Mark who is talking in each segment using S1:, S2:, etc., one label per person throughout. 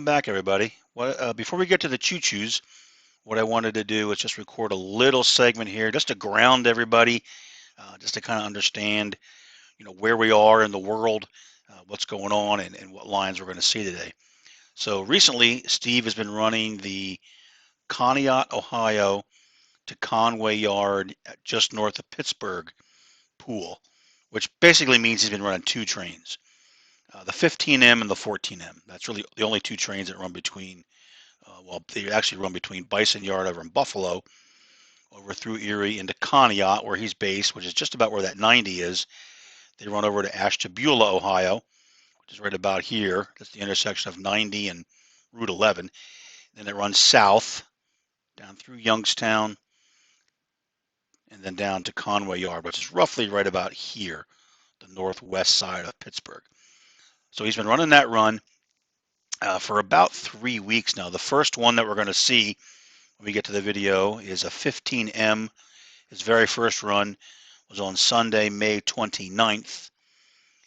S1: back, everybody. Before we get to the choo-choos, what I wanted to do was just record a little segment here, just to ground everybody, just to kind of understand, where we are in the world, what's going on, and what lines we're going to see today. So recently, Steve has been running the Conneaut, Ohio to Conway Yard just north of Pittsburgh pool, which basically means he's been running two trains. The 15M and the 14M. That's really the only two trains that run between, they actually run between Bison Yard over in Buffalo, over through Erie into Conneaut, where he's based, which is just about where that 90 is. They run over to Ashtabula, Ohio, which is right about here. That's the intersection of 90 and Route 11. Then it runs south, down through Youngstown, and then down to Conway Yard, which is roughly right about here, the northwest side of Pittsburgh. So he's been running that run for about 3 weeks now. The first one that we're going to see when we get to the video is a 15M. His very first run was on Sunday, May 29th.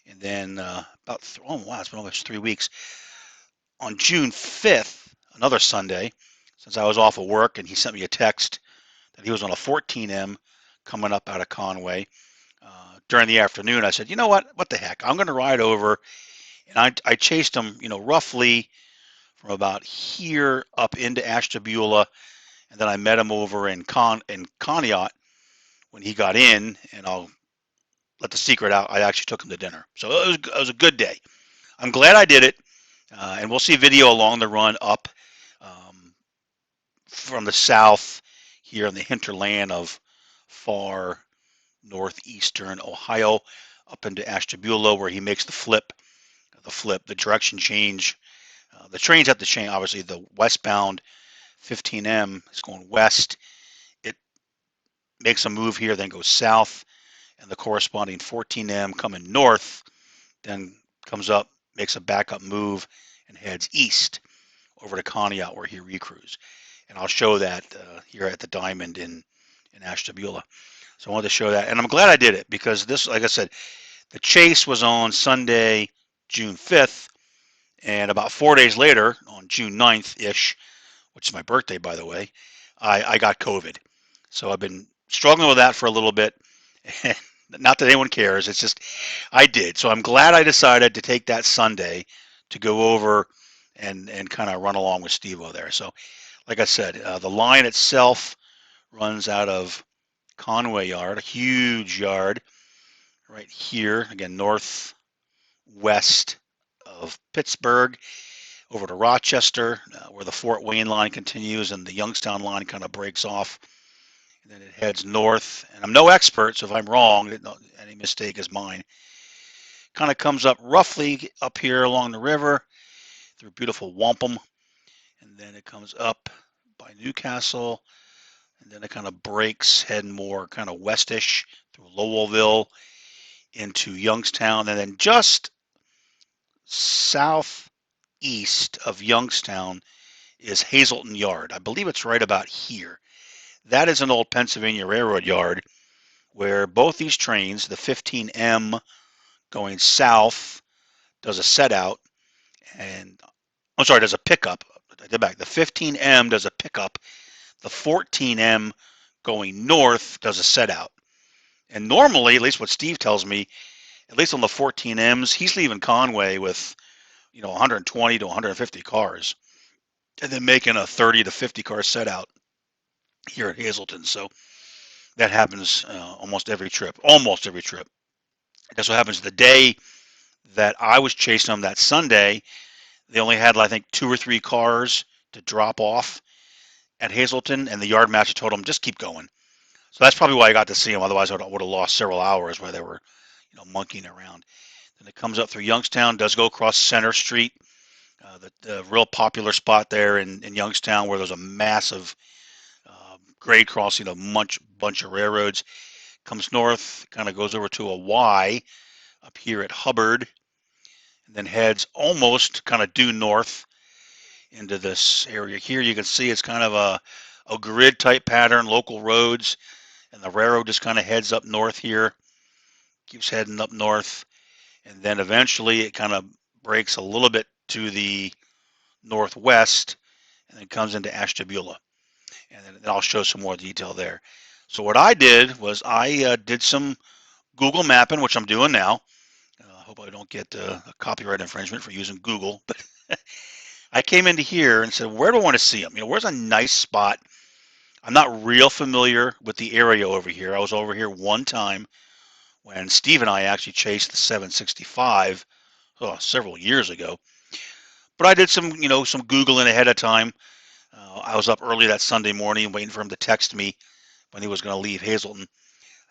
S1: And then it's been almost 3 weeks. On June 5th, another Sunday, since I was off of work, and he sent me a text that he was on a 14M coming up out of Conway. During the afternoon, I said, you know what the heck? I'm going to ride over. And I chased him, roughly from about here up into Ashtabula, and then I met him over in Conneaut when he got in, and I'll let the secret out. I actually took him to dinner, so it was a good day. I'm glad I did it, and we'll see video along the run up from the south here in the hinterland of far northeastern Ohio up into Ashtabula, where he makes the direction change. The trains have to change. Obviously, the westbound 15M is going west. It makes a move here, then goes south, and the corresponding 14M coming north, then comes up, makes a backup move, and heads east over to Conneaut, where he recruits. And I'll show that here at the Diamond in Ashtabula. So I wanted to show that, and I'm glad I did it, because this, like I said, the chase was on Sunday, June 5th, and about 4 days later, on June 9th-ish, which is my birthday, by the way, I got COVID. So I've been struggling with that for a little bit. Not that anyone cares, it's just I did. So I'm glad I decided to take that Sunday to go over and kind of run along with Steve-O there. So like I said, the line itself runs out of Conway Yard, a huge yard right here, again, northwest of Pittsburgh, over to Rochester, where the Fort Wayne line continues and the Youngstown line kind of breaks off. And then it heads north. And I'm no expert, so if I'm wrong, any mistake is mine. Kind of comes up roughly up here along the river through beautiful Wampum. And then it comes up by Newcastle. And then it kind of breaks, heading more kind of westish through Lowellville into Youngstown. And then just southeast of Youngstown is Hazleton Yard. I believe it's right about here. That is an old Pennsylvania Railroad yard where both these trains, the 15M going south, does a set out, and I'm sorry, does a pickup. I did back. The 15M does a pickup. The 14M going north does a set out. And normally, at least what Steve tells me, at least on the 14Ms, he's leaving Conway with 120 to 150 cars, and then making a 30 to 50 car set out here at Hazleton. So that happens almost every trip. That's what happens the day that I was chasing them that Sunday. They only had, I think, 2 or 3 cars to drop off at Hazleton, and the yard master told them, just keep going. So that's probably why I got to see them. Otherwise, I would have lost several hours where they were, monkeying around. Then it comes up through Youngstown, does go across Center Street, the real popular spot there in Youngstown, where there's a massive grade crossing, a bunch of railroads. Comes north, kind of goes over to a Y up here at Hubbard, and then heads almost kind of due north into this area here. You can see it's kind of a grid type pattern, local roads, and the railroad just kind of heads up north here, keeps heading up north, and then eventually it kind of breaks a little bit to the northwest, and then comes into Ashtabula. And then I'll show some more detail there. So what I did was I did some Google mapping, which I'm doing now. I hope I don't get a copyright infringement for using Google, but I came into here and said, where do I want to see them? Where's a nice spot? I'm not real familiar with the area over here. I was over here one time when Steve and I actually chased the 765 several years ago. But I did some Googling ahead of time. I was up early that Sunday morning waiting for him to text me when he was going to leave Hazleton.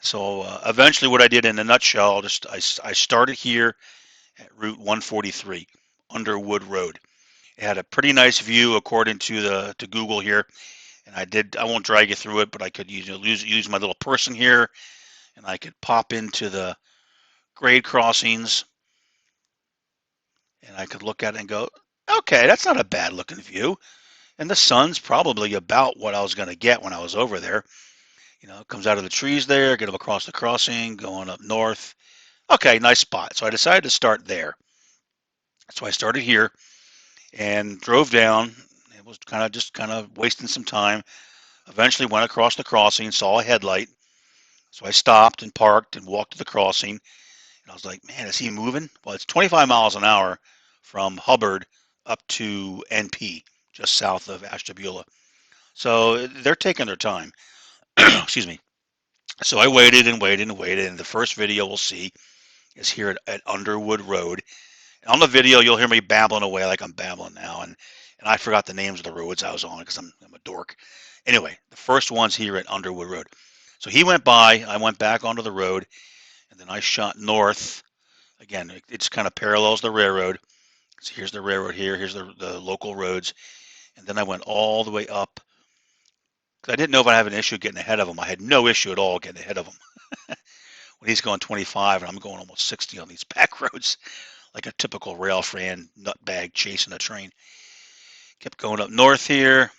S1: So eventually what I did in a nutshell, I started here at Route 143, Underwood Road. It had a pretty nice view according to Google here. And I won't drag you through it, but I could use my little person here, and I could pop into the grade crossings, and I could look at it and go, okay, that's not a bad looking view. And the sun's probably about what I was going to get when I was over there. It comes out of the trees there, get up across the crossing, going up north. Okay, nice spot. So I decided to start there. So I started here and drove down. It was kind of wasting some time. Eventually went across the crossing, saw a headlight. So I stopped and parked and walked to the crossing. And I was like, man, is he moving? Well, it's 25 miles an hour from Hubbard up to NP, just south of Ashtabula. So they're taking their time. Excuse me. So I waited and waited and waited. And the first video we'll see is here at Underwood Road. And on the video, you'll hear me babbling away like I'm babbling now. And I forgot the names of the roads I was on because I'm a dork. Anyway, the first one's here at Underwood Road. So he went by, I went back onto the road, and then I shot north. Again, it just kind of parallels the railroad. So here's the railroad here, here's the local roads. And then I went all the way up. I didn't know if I have an issue getting ahead of him. I had no issue at all getting ahead of him. When he's going 25 and I'm going almost 60 on these back roads, like a typical rail fan nutbag chasing a train. Kept going up north here.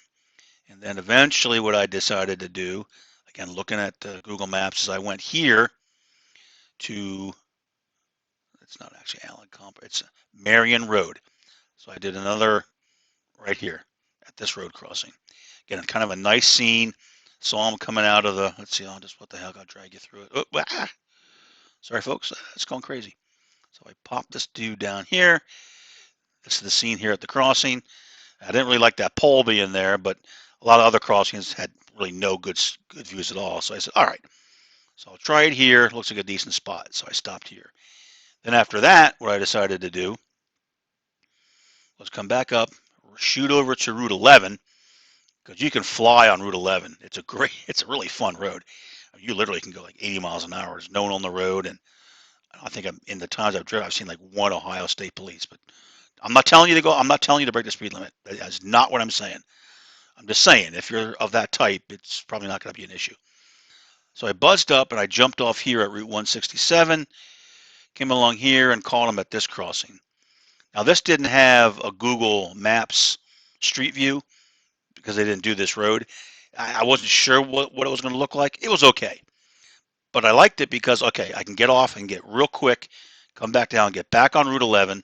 S1: And then eventually what I decided to do, again, looking at Google Maps, is I went here to, it's not actually Allen Comp, it's Marion Road. So I did another right here at this road crossing. Again, kind of a nice scene. Saw him coming out of the, let's see, what the hell, I'll drag you through it. Oh, sorry, folks, it's going crazy. So I popped this dude down here. This is the scene here at the crossing. I didn't really like that pole being there, but a lot of other crossings had really no good views at all. So I said, all right, so I'll try it here. It looks like a decent spot. So I stopped here. Then after that, what I decided to do was come back up, shoot over to Route 11, because you can fly on Route 11. It's a really fun road. You literally can go like 80 miles an hour. There's no one on the road, and I think in the times I've driven, I've seen like one Ohio State police. But I'm not telling you to go. I'm not telling you to break the speed limit. That's not what I'm saying. I'm just saying if you're of that type, it's probably not going to be an issue. So I buzzed up and I jumped off here at Route 167, came along here and caught him at this crossing. Now this didn't have a Google Maps street view because they didn't do this road. I wasn't sure what it was going to look like. It was okay. But I liked it because, okay, I can get off and get real quick, come back down, get back on Route 11.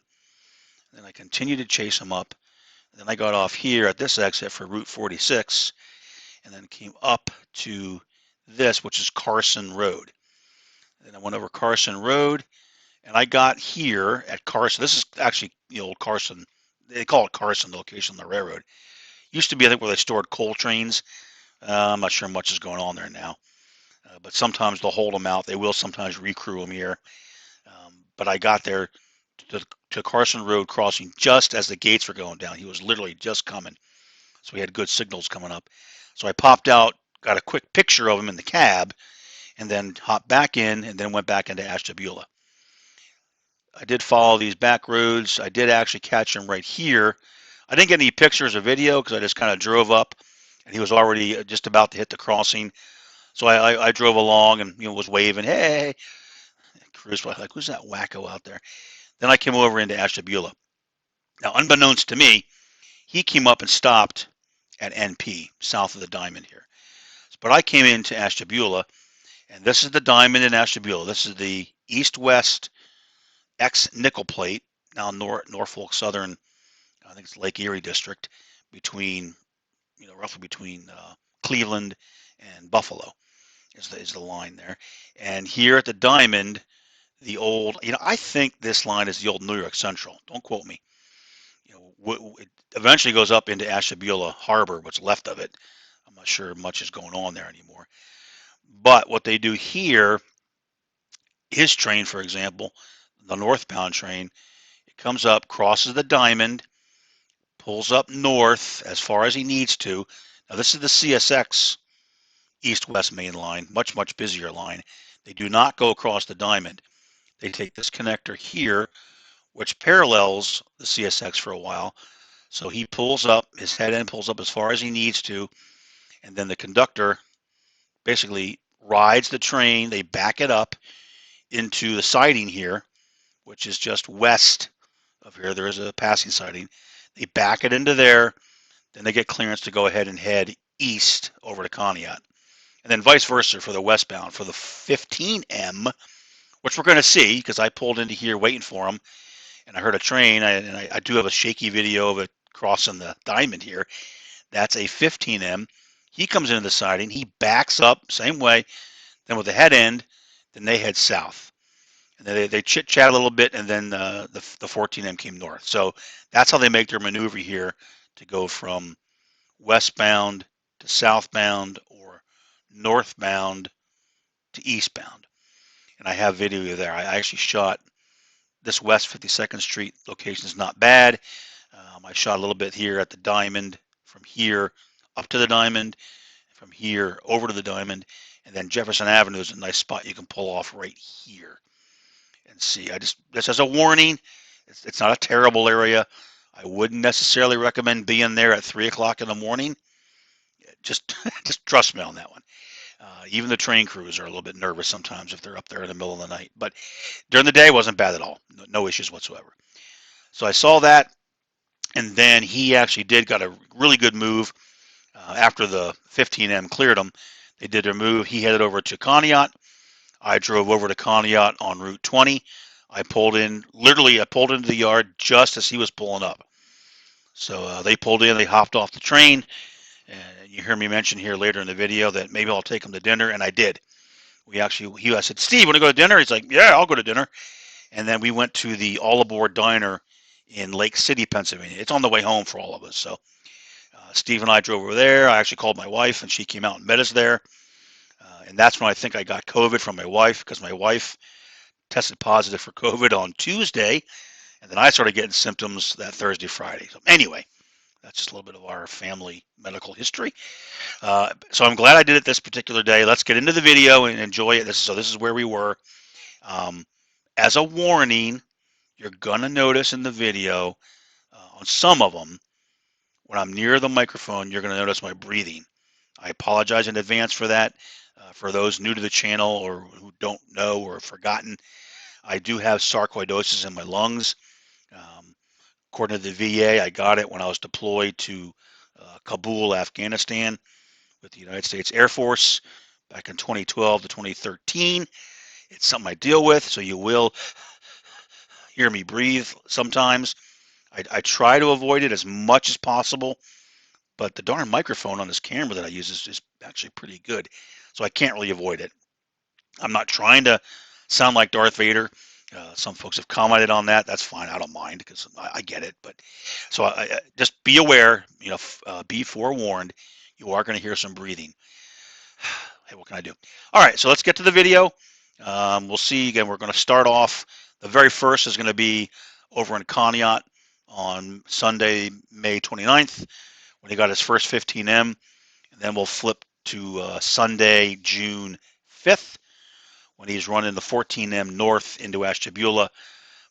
S1: Then I continued to chase him up. Then I got off here at this exit for Route 46 and then came up to this, which is Carson Road. Then I went over Carson Road and I got here at Carson. This is actually the old Carson. They call it Carson, the location on the railroad. Used to be, I think, where they stored coal trains. I'm not sure much is going on there now. But sometimes they'll hold them out. They will sometimes recrew them here. But I got there to Carson Road crossing just as the gates were going down. He was literally just coming. So we had good signals coming up. So I popped out, got a quick picture of him in the cab, and then hopped back in and then went back into Ashtabula. I did follow these back roads. I did actually catch him right here. I didn't get any pictures or video because I just kind of drove up and he was already just about to hit the crossing. So I drove along and was waving, hey. Chris was like, who's that wacko out there? Then I came over into Ashtabula. Now, unbeknownst to me, he came up and stopped at NP, south of the diamond here. But I came into Ashtabula, and this is the diamond in Ashtabula. This is the east-west X nickel plate, now Norfolk Southern I think it's Lake Erie district, between, roughly between Cleveland and Buffalo is the line there. And here at the Diamond, the old, I think this line is the old New York Central. Don't quote me. It eventually goes up into Ashtabula Harbor, what's left of it. I'm not sure much is going on there anymore. But what they do here, his train, for example, the northbound train, it comes up, crosses the Diamond, pulls up north as far as he needs to. Now, this is the CSX east-west main line, much, much busier line. They do not go across the Diamond. They take this connector here, which parallels the CSX for a while. So he pulls up, his head end pulls up as far as he needs to, and then the conductor basically rides the train. They back it up into the siding here, which is just west of here. There is a passing siding. They back it into there, then they get clearance to go ahead and head east over to Conneaut. And then vice versa for the westbound. For the 15M, which we're going to see because I pulled into here waiting for him, and I heard a train, and I do have a shaky video of it crossing the Diamond here. That's a 15M. He comes into the siding. He backs up, same way. Then with the head end, then they head south. And then they chit-chat a little bit, and then the 14M came north. So that's how they make their maneuver here to go from westbound to southbound or northbound to eastbound. And I have video there. I actually shot this West 52nd Street location is not bad. I shot a little bit here at the Diamond, from here up to the Diamond, from here over to the Diamond, and then Jefferson Avenue is a nice spot you can pull off right here and see. Just as a warning, it's not a terrible area. I wouldn't necessarily recommend being there at 3 o'clock in the morning. Just just trust me on that one. Even the train crews are a little bit nervous sometimes if they're up there in the middle of the night. But during the day, it wasn't bad at all. No issues whatsoever. So I saw that, and then he actually got a really good move after the 15M cleared him. They did their move. He headed over to Conneaut. I drove over to Conneaut on Route 20. I pulled into the yard just as he was pulling up. So they pulled in, they hopped off the train, and you hear me mention here later in the video that maybe I'll take him to dinner, and I did. I said, Steve, want to go to dinner? He's like, yeah, I'll go to dinner. And then we went to the All Aboard Diner in Lake City, Pennsylvania. It's on the way home for all of us. So Steve and I drove over there. I actually called my wife, and she came out and met us there. And that's when I think I got COVID from my wife, because my wife tested positive for COVID on Tuesday, and then I started getting symptoms that Thursday, Friday. So anyway, that's just a little bit of our family medical history. So I'm glad I did it this particular day. Let's get into the video and enjoy it. This is where we were. Um, as a warning, you're going to notice in the video, on some of them, when I'm near the microphone, you're going to notice my breathing. I apologize in advance for that. For those new to the channel or who don't know or have forgotten, I do have sarcoidosis in my lungs. According to the VA, I got it when I was deployed to Kabul, Afghanistan with the United States Air Force back in 2012 to 2013. It's something I deal with, so you will hear me breathe sometimes. I try to avoid it as much as possible, but the darn microphone on this camera that I use is actually pretty good, so I can't really avoid it. I'm not trying to sound like Darth Vader. Some folks have commented on that. That's fine. I don't mind because I get it. But so I just be aware. Be forewarned. You are going to hear some breathing. Hey, what can I do? All right. So let's get to the video. We'll see. Again, we're going to start off. The very first is going to be over in Conneaut on Sunday, May 29th, when he got his first 15M. And then we'll flip to Sunday, June 5th, when he's running the 14M north into Ashtabula,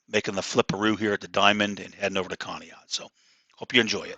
S1: making the flipperoo here at the Diamond and heading over to Conneaut. So hope you enjoy it.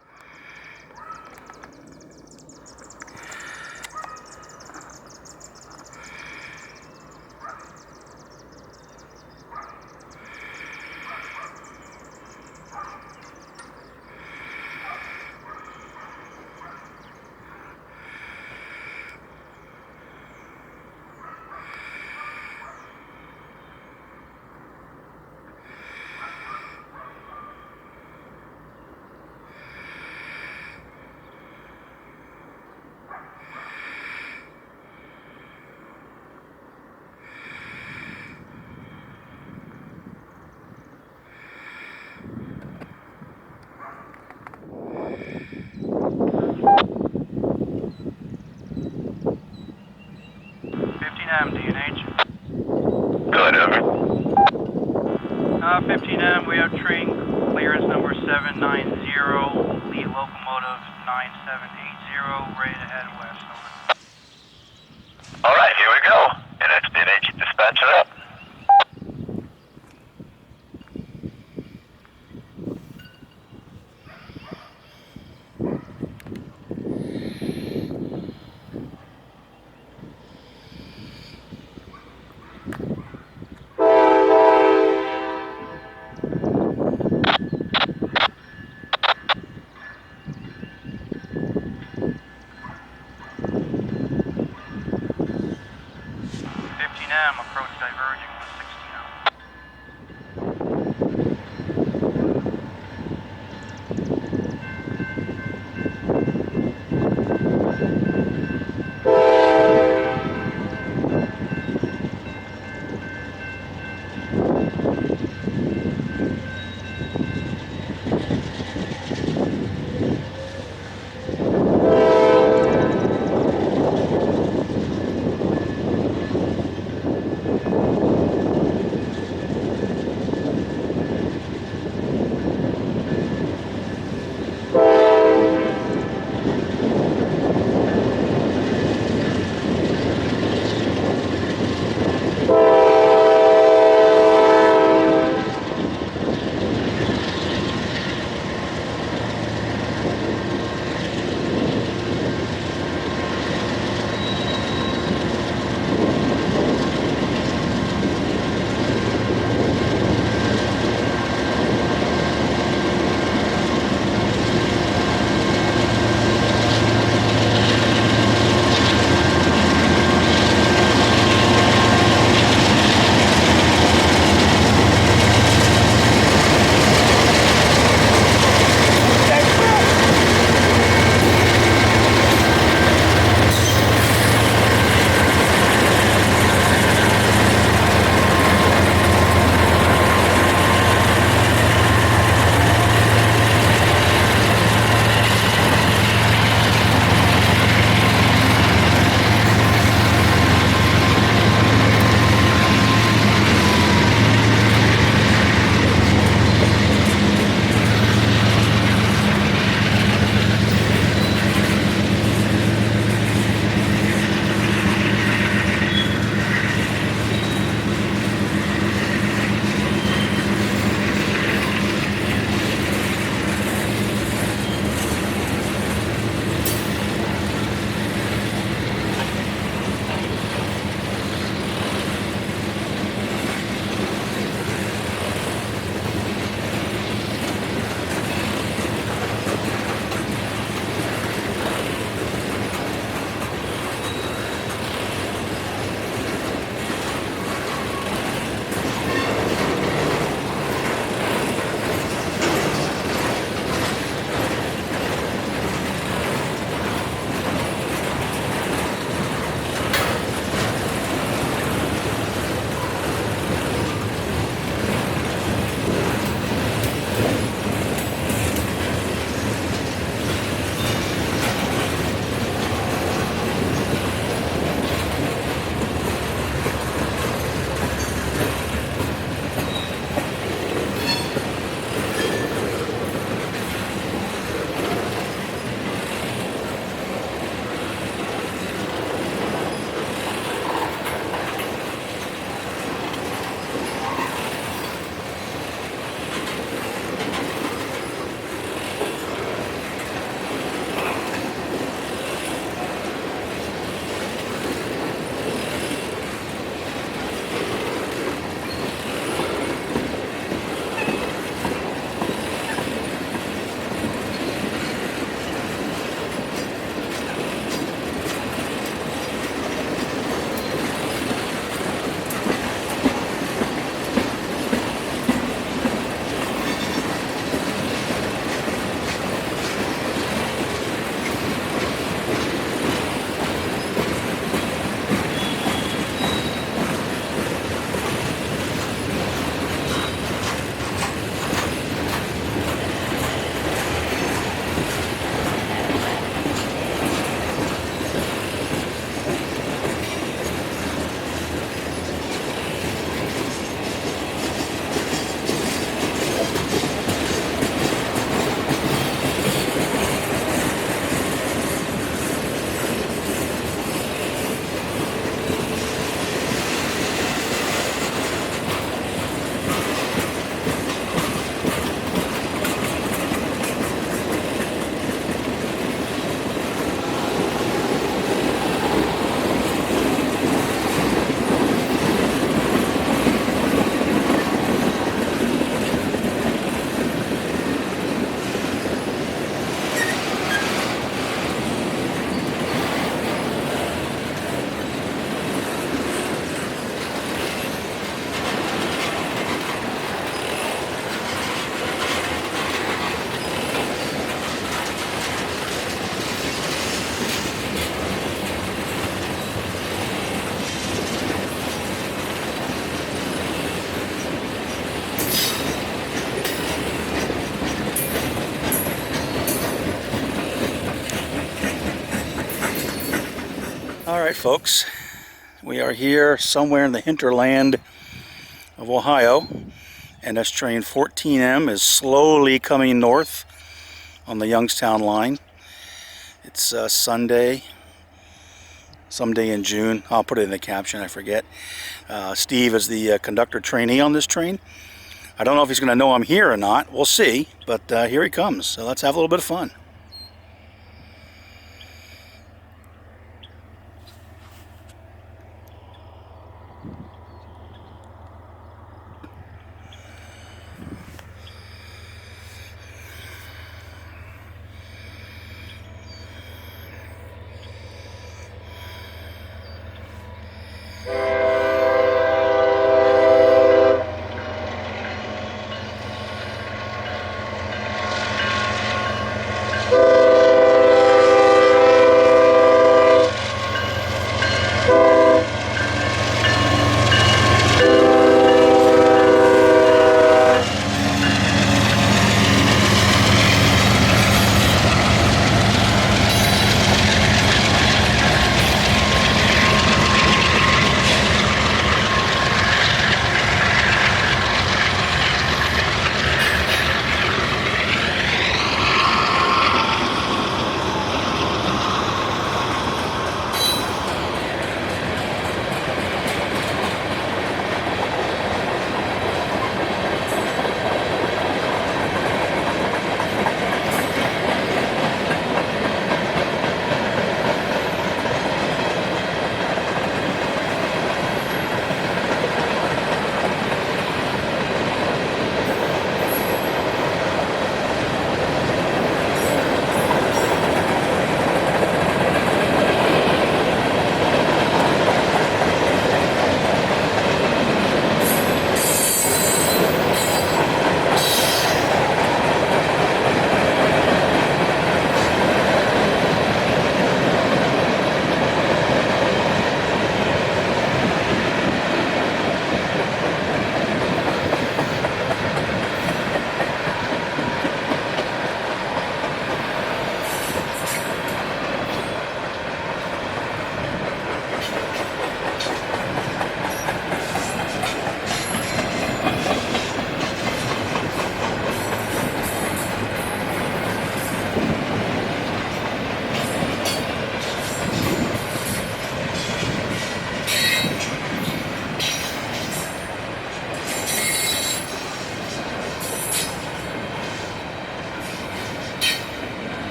S2: head west, over.
S3: Alright, here we go. NXDNH dispatcher up.
S2: Approach diverging with 16 out.
S1: All right, folks, we are here somewhere in the hinterland of Ohio, and this train 14M is slowly coming north on the Youngstown line. It's Sunday, someday in June. I'll put it in the caption, I forget. Steve is the conductor trainee on this train. I don't know if he's going to know I'm here or not. We'll see, but here he comes. So let's have a little bit of fun.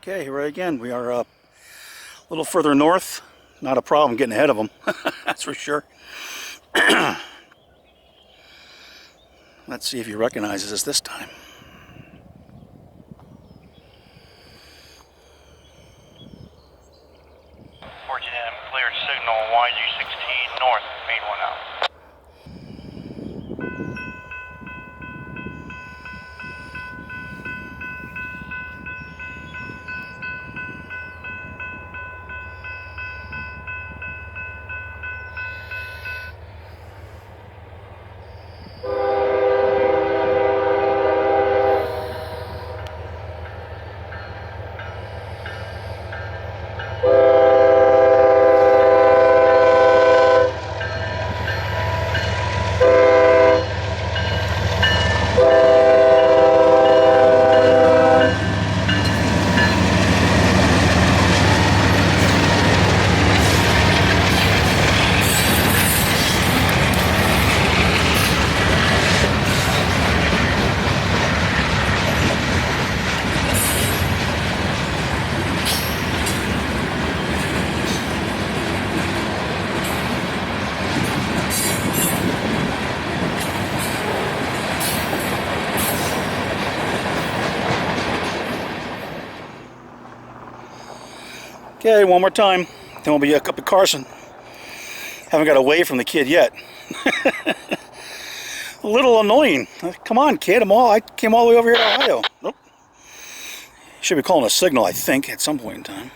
S1: Okay, here again. We are a little further north. Not a problem getting ahead of them, that's for sure. Let's see if he recognizes us this time.
S2: 14M cleared signal YG16 north, main one out.
S1: Okay, one more time. Then we'll be up at Carson. Haven't got away from the kid yet. a little annoying. Come on, kid. I came all the way over here to Ohio. Nope. Should be calling a signal, I think, at some point in time.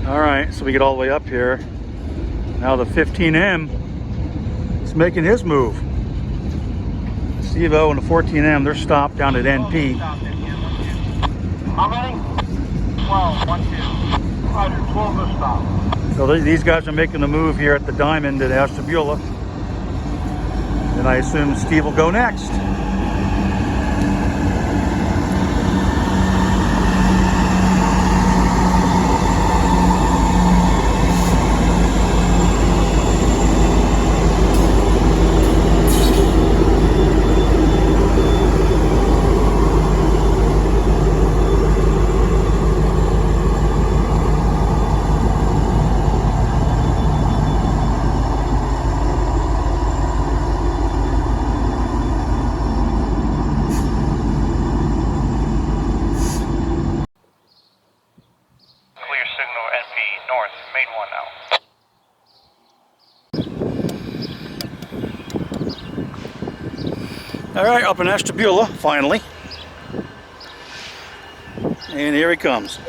S1: Alright, so we get all the way up here. Now the 15M is making his move. Steve-O and the 14M, they're stopped down at NP.
S2: How many? 12, 1, 2. Roger, 12 will stop.
S1: So these guys are making the move here at the Diamond at Ashtabula. And I assume Steve will go next.
S2: Clear signal NP north, main one now.
S1: Alright, up in Ashtabula, finally. And here he comes.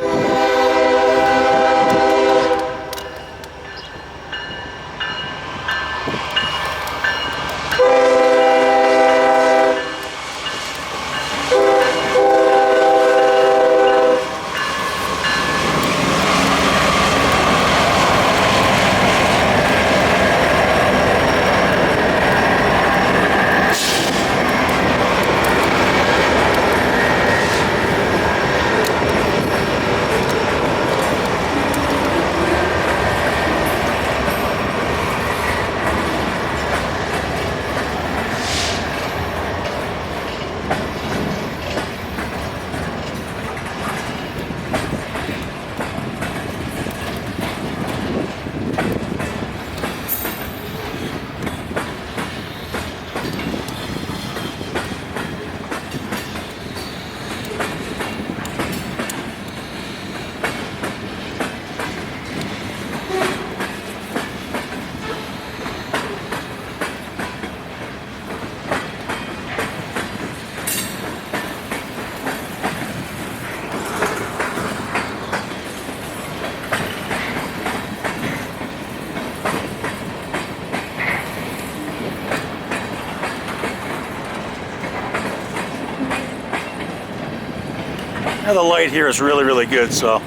S1: Now the light here is really, really good, so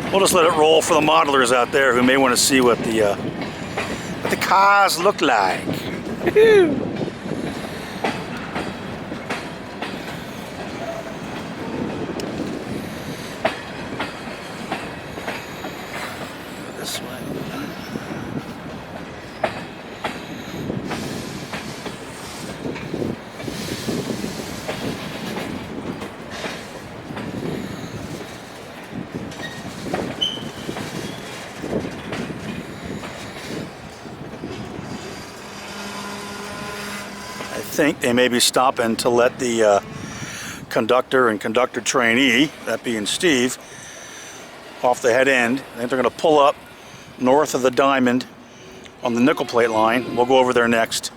S1: we'll just let it roll for the modelers out there who may want to see what the cars look like. This way. I think they may be stopping to let the conductor and conductor trainee, that being Steve, off the head end. I think they're going to pull up north of the diamond on the nickel plate line. We'll go over there next.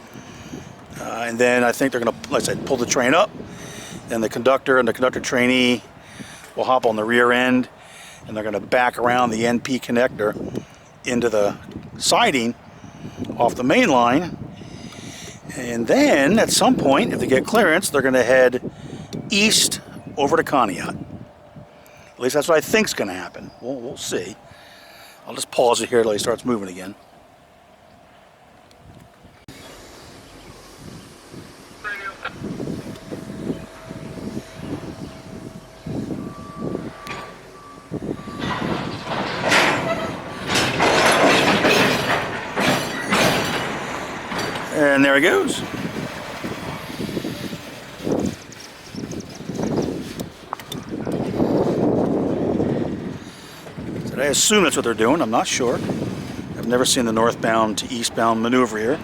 S1: And then I think they're going to, like I said, pull the train up. Then the conductor and the conductor trainee will hop on the rear end, and they're going to back around the NP connector into the siding off the main line. And then at some point, if they get clearance, they're going to head east over to Conneaut. At least that's what I think is going to happen. We'll see. I'll just pause it here until he starts moving again. And there he goes. So I assume that's what they're doing. I'm not sure. I've never seen the northbound to eastbound maneuver here.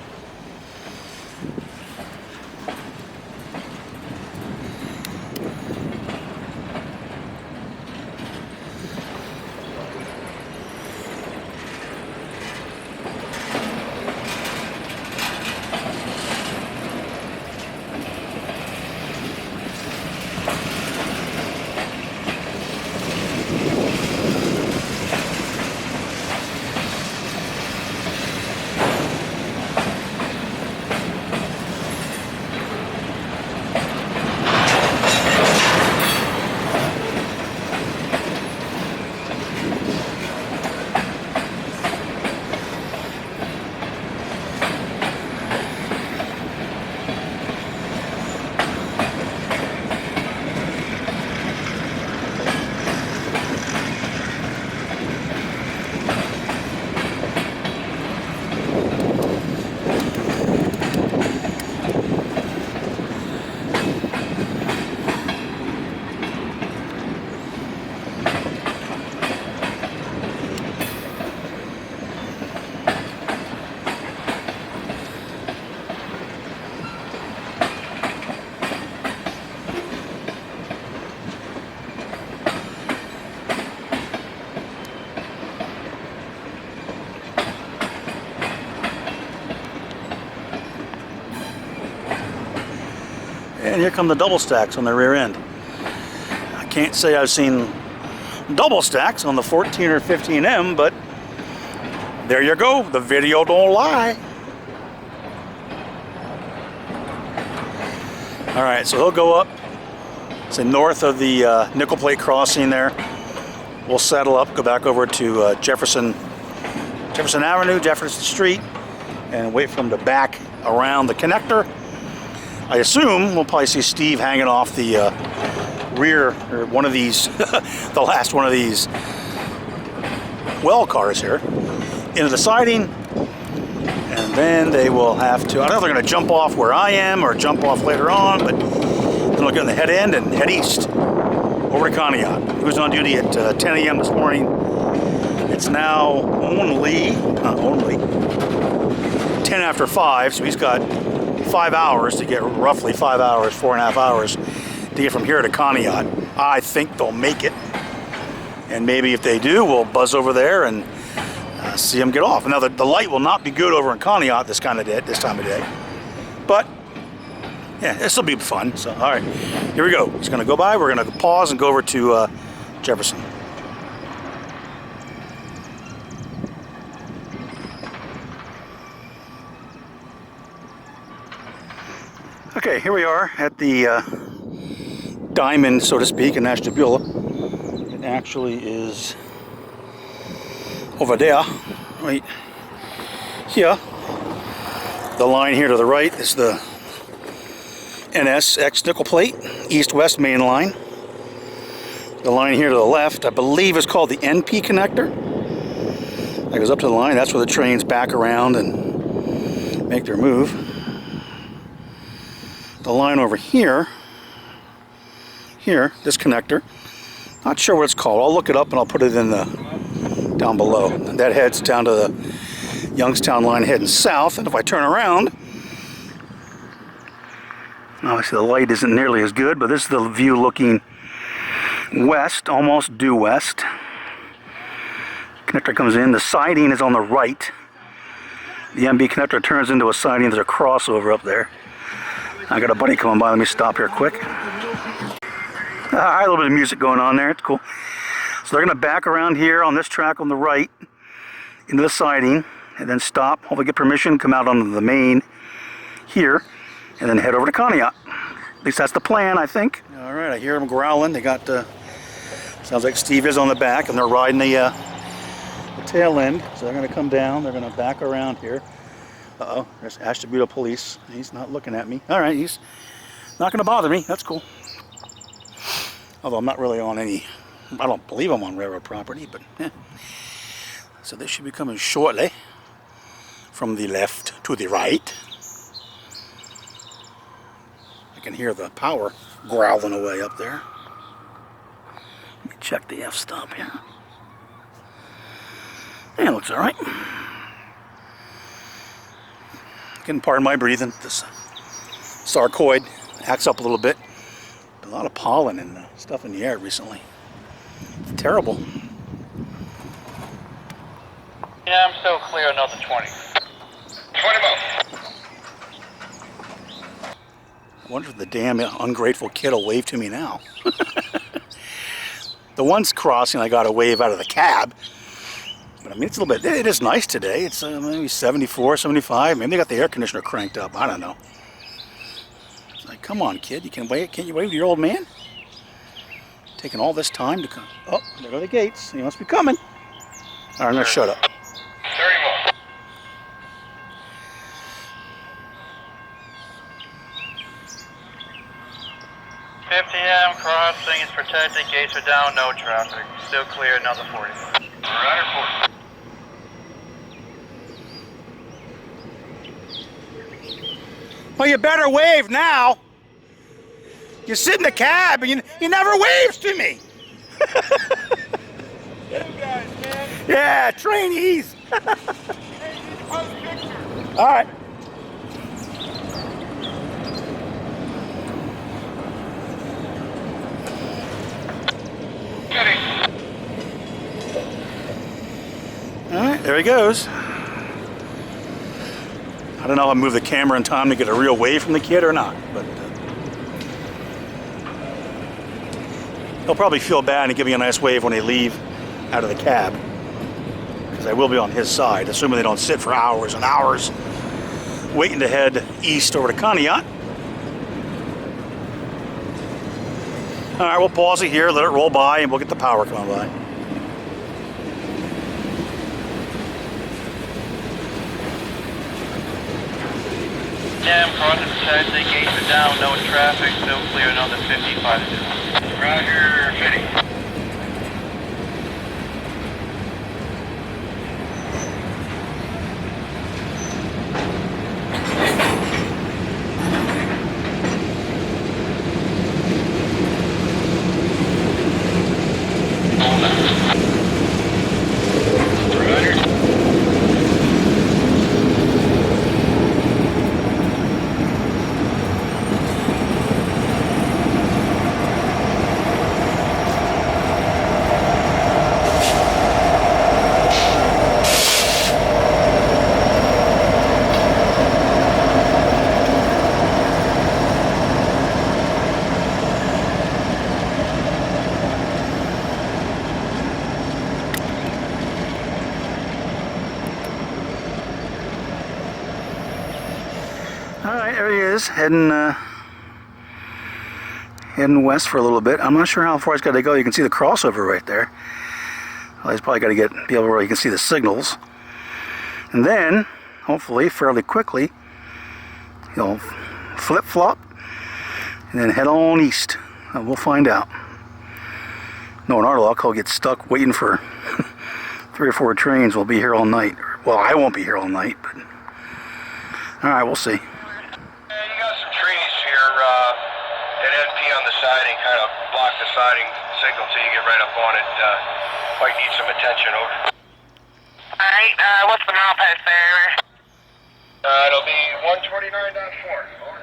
S1: And here come the double stacks on the rear end. I can't say I've seen double stacks on the 14 or 15M, but there you go. The video don't lie. All right, so he'll go up, say north of the nickel plate crossing there. We'll settle up, go back over to Jefferson Avenue, Jefferson Street, and wait for him to back around the connector. I assume we'll probably see Steve hanging off the rear, or one of these, the last one of these well cars here, into the siding, and then they will have to, I don't know if they're going to jump off where I am or jump off later on, but then they'll get on the head end and head east over to Conneaut. He was on duty at 10 a.m. this morning. It's now only 10 after 5, so he's got 5 hours to get, roughly 5 hours, 4.5 hours to get from here to Conneaut. I think they'll make it, and maybe if they do, we'll buzz over there and see them get off. Now the light will not be good over in Conneaut this time of day, but yeah, this will be fun. So all right, here we go. It's going to go by. We're going to pause and go over to Jefferson. Okay, here we are at the diamond, so to speak, in Ashtabula. It actually is over there, right here. The line here to the right is the NSX nickel plate, east-west main line. The line here to the left, I believe, is called the NP connector. That goes up to the line. That's where the trains back around and make their move. The line over here, this connector, not sure what it's called. I'll look it up and I'll put it in the down below. That heads down to the Youngstown line heading south, and if I turn around, obviously the light isn't nearly as good, but this is the view looking west, almost due west. Connector comes in, the siding is on the right. The MB connector turns into a siding, there's a crossover up there. I got a buddy coming by, let me stop here quick. A little bit of music going on there, it's cool. So they're going to back around here on this track on the right into the siding, and then stop, hopefully get permission, come out onto the main here, and then head over to Conneaut. At least that's the plan, I think. All right, I hear them growling. They got, sounds like Steve is on the back, and they're riding the tail end. So they're going to come down, they're going to back around here. Uh-oh, there's Ashtabula police. He's not looking at me. All right, he's not going to bother me. That's cool. Although I'm not really on any, I don't believe I'm on railroad property, but So they should be coming shortly from the left to the right. I can hear the power growling away up there. Let me check the f-stop here. Yeah, it looks all right. Again, pardon my breathing. This sarcoid acts up a little bit. A lot of pollen and stuff in the air recently. It's terrible.
S2: Yeah, I'm still clear another 20.
S3: 20 more.
S1: I wonder if the damn ungrateful kid will wave to me now. The one's crossing, I got a wave out of the cab. But I mean, it's a little bit, it is nice today. It's maybe 74, 75. Maybe they got the air conditioner cranked up. I don't know. It's like, come on, kid. You can wait. Can't you wave to your old man? Taking all this time to come. Oh, there go the gates. He must be coming. All right, I'm going to shut up.
S3: 30 more.
S2: M crossing is protected, gates are down, no traffic. Still clear, another 40.
S3: Rider 40.
S1: Well, you better wave now. You sit in the cab and you never waves to me.
S2: You guys, man.
S1: Yeah, trainees.
S2: Hey, you need to post pictures.
S1: All right. All right, there he goes. I don't know if I move the camera in time to get a real wave from the kid or not, but he'll probably feel bad and give me a nice wave when they leave out of the cab, because I will be on his side, assuming they don't sit for hours and hours waiting to head east over to Conneaut. All right, we'll pause it here, let it roll by, and we'll get the power coming by.
S2: Yeah, crossing protected, gates are down, no traffic, still clear, another 55 to do.
S3: Roger, 50.
S1: All right, there he is, heading
S4: heading west for a little bit. I'm not sure how far he's got to go. You can see the crossover right there. Well, he's probably got to be able where you can see the signals. And then, hopefully, fairly quickly, he'll flip-flop and then head on east. We'll find out. Knowing our luck, he'll get stuck waiting for 3 or 4 trains. We'll be here all night. Well, I won't be here all night, but all right, we'll see.
S3: Yeah, you got some trees here at NP on the siding, kind of block the siding signal till you get right up on it. Might need some attention, over.
S2: Alright, what's the mile pass there?
S3: It'll be 129.4, over.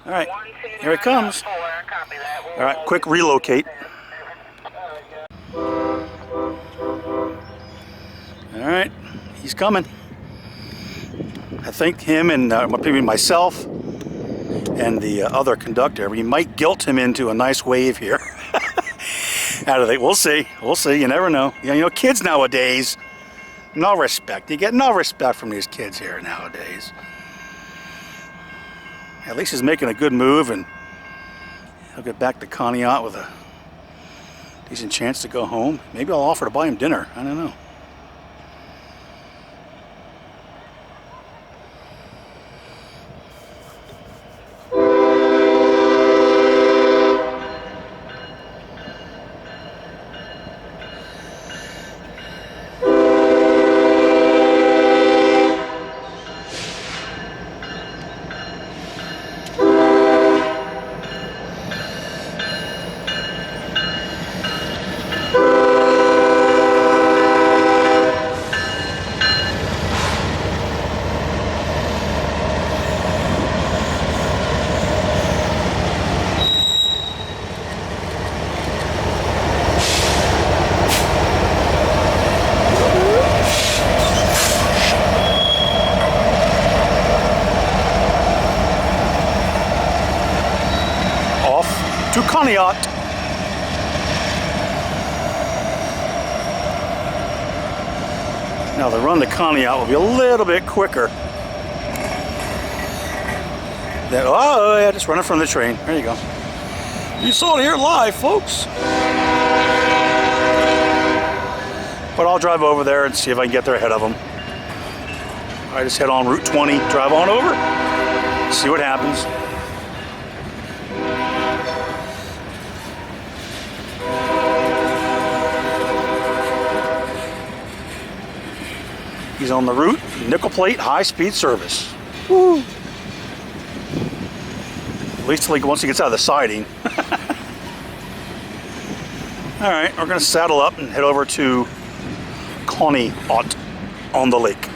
S4: All right, here it comes. All right, quick relocate. All right, he's coming. I think him and maybe myself and the other conductor, we might guilt him into a nice wave here. Out of it, we'll see. We'll see. You never know. You know, kids nowadays, no respect. You get no respect from these kids here nowadays. At least he's making a good move, and he'll get back to Conneaut with a decent chance to go home. Maybe I'll offer to buy him dinner. I don't know. To Conneaut. Now the run to Conneaut will be a little bit quicker. Oh yeah, just run in front of the train. There you go. You saw it here live, folks. But I'll drive over there and see if I can get there ahead of them. I just head on Route 20, drive on over, see what happens. He's on the route, nickel plate, high-speed service. Woo! At least once he gets out of the siding. All right, we're going to saddle up and head over to Conneaut on the lake.